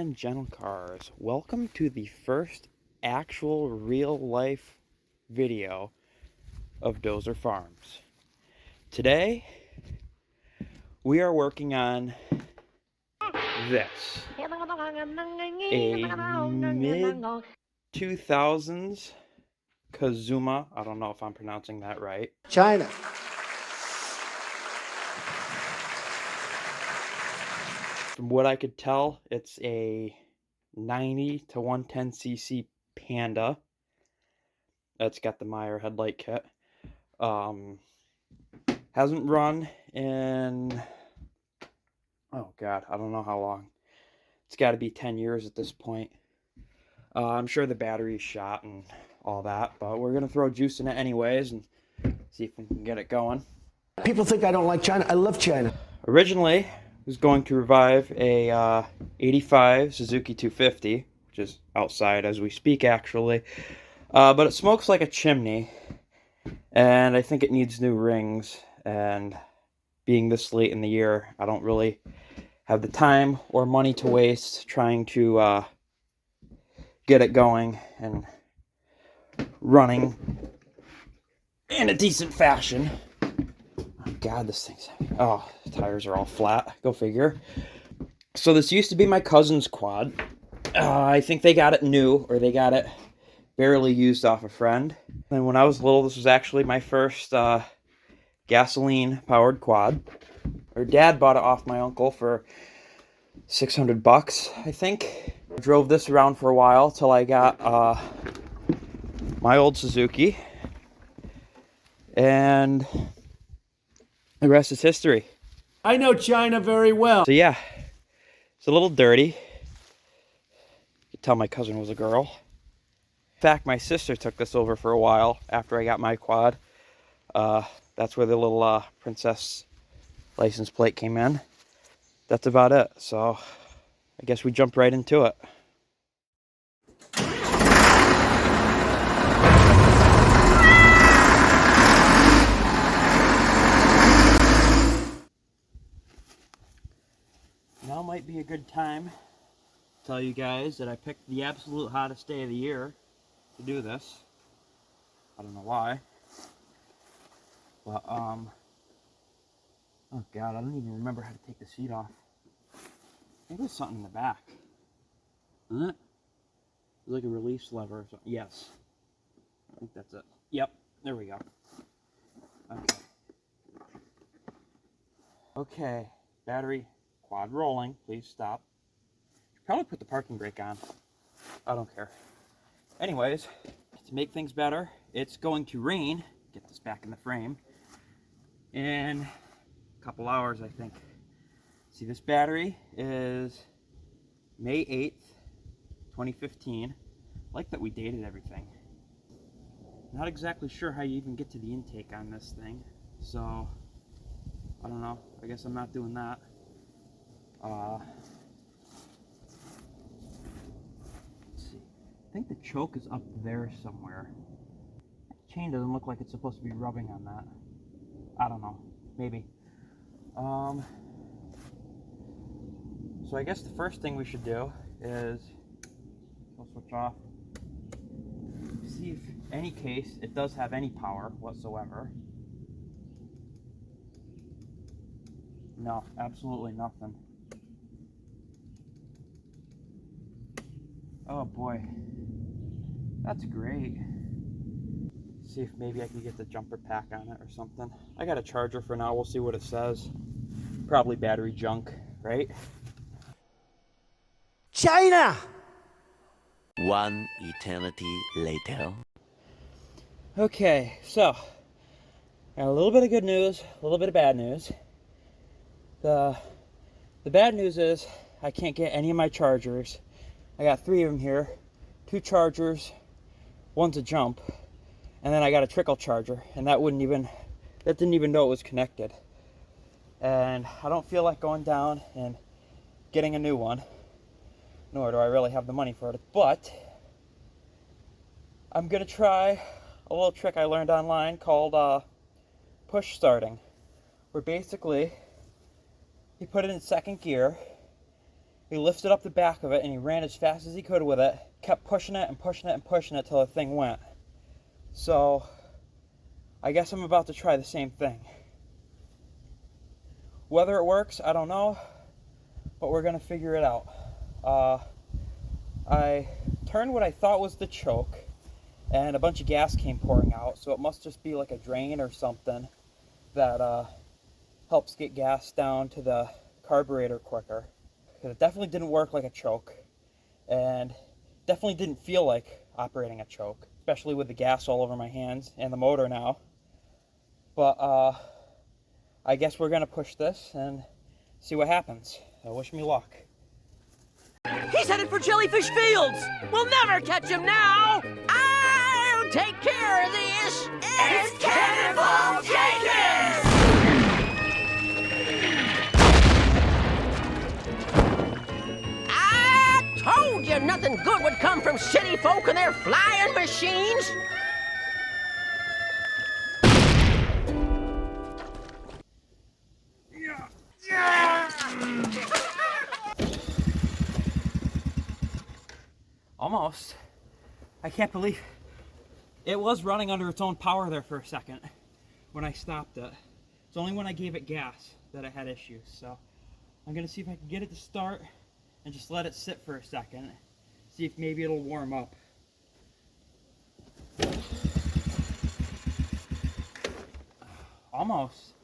and gentlecars, welcome to the first actual real-life video of Dozer Farms. Today, we are working on this, a mid-2000s Kazuma, I don't know if I'm pronouncing that right. China. From what I could tell, it's a 90 to 110cc Panda. That's got the Meyer headlight kit. Hasn't run in, oh god, I don't know how long. It's got to be 10 years at this point. I'm sure the battery's shot and all that, but we're going to throw juice in it anyways and see if we can get it going. People think I don't like China. I love China. Originally, I was going to revive a 85 Suzuki 250, which is outside as we speak actually, but it smokes like a chimney, and I think it needs new rings, and being this late in the year, I don't really have the time or money to waste trying to get it going and running in a decent fashion. Oh god, this thing's heavy. Oh, the tires are all flat. Go figure. So this used to be my cousin's quad. I think they got it new, or they got it barely used off a friend. And when I was little, this was actually my first gasoline-powered quad. Her dad bought it off my uncle for $600, I think. I drove this around for a while till I got my old Suzuki, and the rest is history. I know China very well. So yeah, it's a little dirty. You could tell my cousin was a girl. In fact, my sister took this over for a while after I got my quad. That's where the little princess license plate came in. That's about it. So I guess we jumped right into it. Now might be a good time to tell you guys that I picked the absolute hottest day of the year to do this. I don't know why. But, oh god, I don't even remember how to take the seat off. I think there's something in the back. Isn't it? It's like a release lever or something. Yes. I think that's it. Yep, there we go. Okay. Okay, battery. Quad rolling, please stop. Should probably put the parking brake on. I don't care. Anyways, to make things better, it's going to rain. Get this back in the frame. In a couple hours, I think. See, this battery is May 8th, 2015. I like that we dated everything. Not exactly sure how you even get to the intake on this thing. So, I don't know. I guess I'm not doing that. Let's see. I think the choke is up there somewhere. The chain doesn't look like it's supposed to be rubbing on that. I don't know. Maybe. So I guess the first thing we should do is we'll switch off. See if any case it does have any power whatsoever. No, absolutely nothing. Oh boy, that's great. See if maybe I can get the jumper pack on it or something. I got a charger for now, we'll see what it says. Probably battery junk, right? China! One eternity later. Okay, so, got a little bit of good news, a little bit of bad news. The bad news is I can't get any of my chargers. I got 3 of them here, 2 chargers, one's a jump, and then I got a trickle charger, and that didn't even know it was connected. And I don't feel like going down and getting a new one, nor do I really have the money for it, but I'm gonna try a little trick I learned online called push starting, where basically you put it in second gear He lifted up the back of it and he ran as fast as he could with it, kept pushing it and pushing it and pushing it till the thing went. So I guess I'm about to try the same thing. Whether it works, I don't know, but we're gonna figure it out. I turned what I thought was the choke and a bunch of gas came pouring out, so it must just be like a drain or something that helps get gas down to the carburetor quicker. Because it definitely didn't work like a choke, and definitely didn't feel like operating a choke, especially with the gas all over my hands and the motor now. But I guess we're gonna push this and see what happens. Wish me luck. He's headed for Jellyfish Fields! We'll never catch him now! I'll take care of this! It's Cannonball Jenkins! I told you nothing good would come from city folk and their flying machines! Almost. I can't believe it was running under its own power there for a second when I stopped it. It's only when I gave it gas that I had issues. So I'm gonna see if I can get it to start and just let it sit for a second. See if maybe it'll warm up. Almost.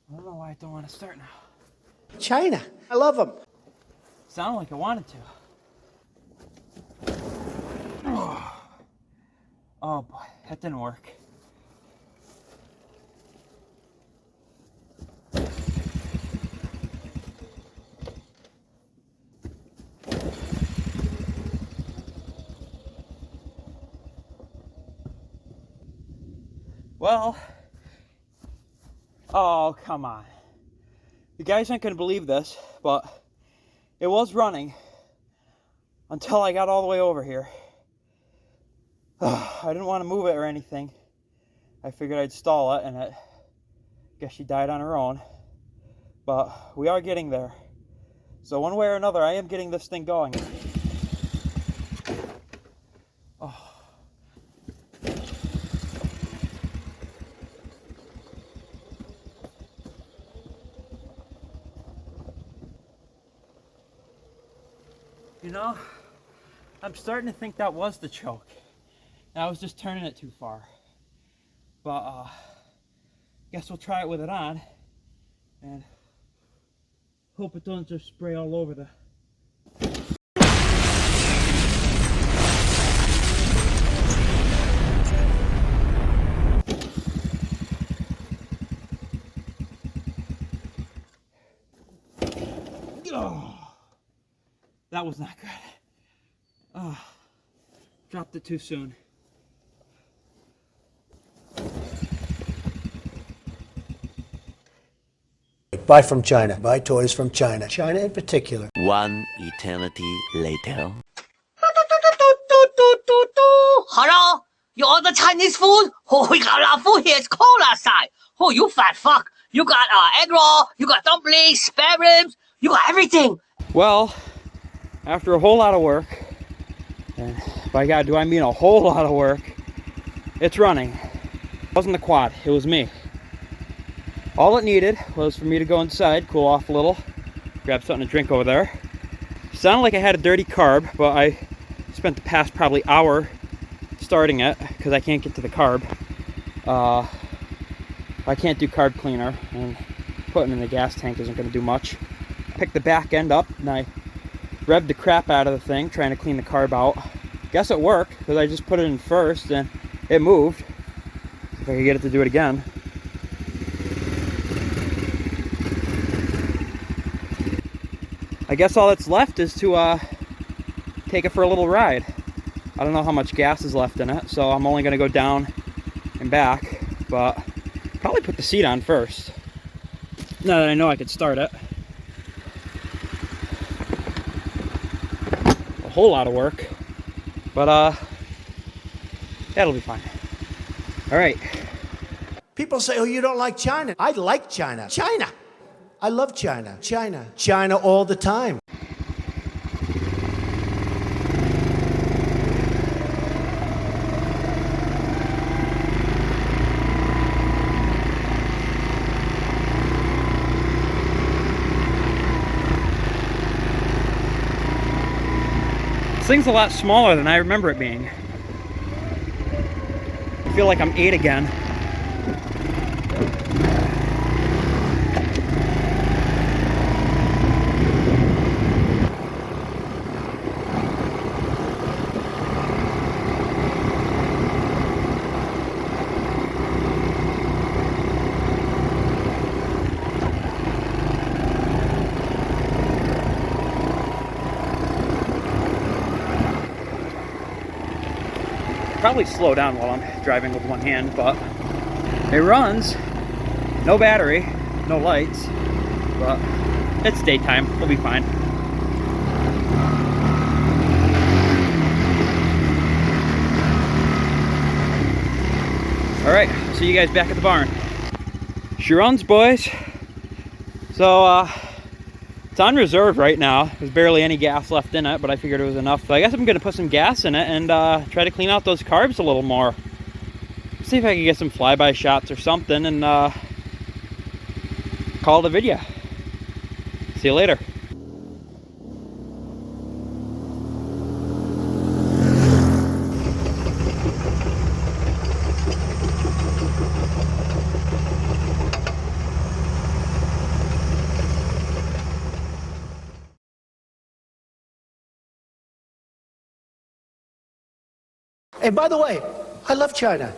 I don't know why I don't want to start now. China. I love them. Sounded like I wanted to. Oh boy, that didn't work. Well, oh, come on. You guys aren't going to believe this, but it was running until I got all the way over here. I didn't want to move it or anything. I figured I'd stall it, and I guess she died on her own. But we are getting there. So one way or another, I am getting this thing going. Oh. You know, I'm starting to think that was the choke. I was just turning it too far. But, guess we'll try it with it on. And hope it doesn't just spray all over the... Oh, that was not good. Oh, dropped it too soon. Buy from China. Buy toys from China. China in particular. One eternity later. Hello? You order Chinese food? Oh, we got our food here. It's cold outside. Oh, you fat fuck. You got egg roll, you got dumplings, spare ribs, you got everything. Well, after a whole lot of work, and by God, do I mean a whole lot of work, it's running. It wasn't the quad, it was me. All it needed was for me to go inside, cool off a little, grab something to drink over there. Sounded like I had a dirty carb, but I spent the past probably hour starting it because I can't get to the carb. I can't do carb cleaner, and putting it in the gas tank isn't going to do much. Picked the back end up and I revved the crap out of the thing trying to clean the carb out. Guess it worked because I just put it in first and it moved. See if I can get it to do it again. I guess all that's left is to take it for a little ride. I don't know how much gas is left in it, so I'm only going to go down and back, but probably put the seat on first. Now that I know I could start it. A whole lot of work, but that'll be fine. All right, People say, oh, you don't like China. I like China. China. I love China. China. China all the time. This thing's a lot smaller than I remember it being. I feel like I'm 8 again. Probably slow down while I'm driving with one hand, but it runs. No battery, no lights, but it's daytime. We'll be fine. All right, see you guys back at the barn. She runs, boys. So it's on reserve right now. There's barely any gas left in it, but I figured it was enough. So I guess I'm gonna put some gas in it and try to clean out those carbs a little more. See if I can get some flyby shots or something and call it a video. See you later. And by the way, I love China.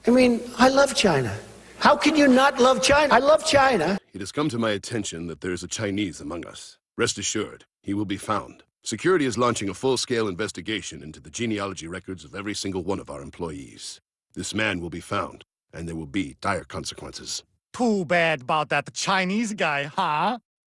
I mean, I love China. How can you not love China? I love China. It has come to my attention that there is a Chinese among us. Rest assured, he will be found. Security is launching a full-scale investigation into the genealogy records of every single one of our employees. This man will be found, and there will be dire consequences. Too bad about that Chinese guy, huh?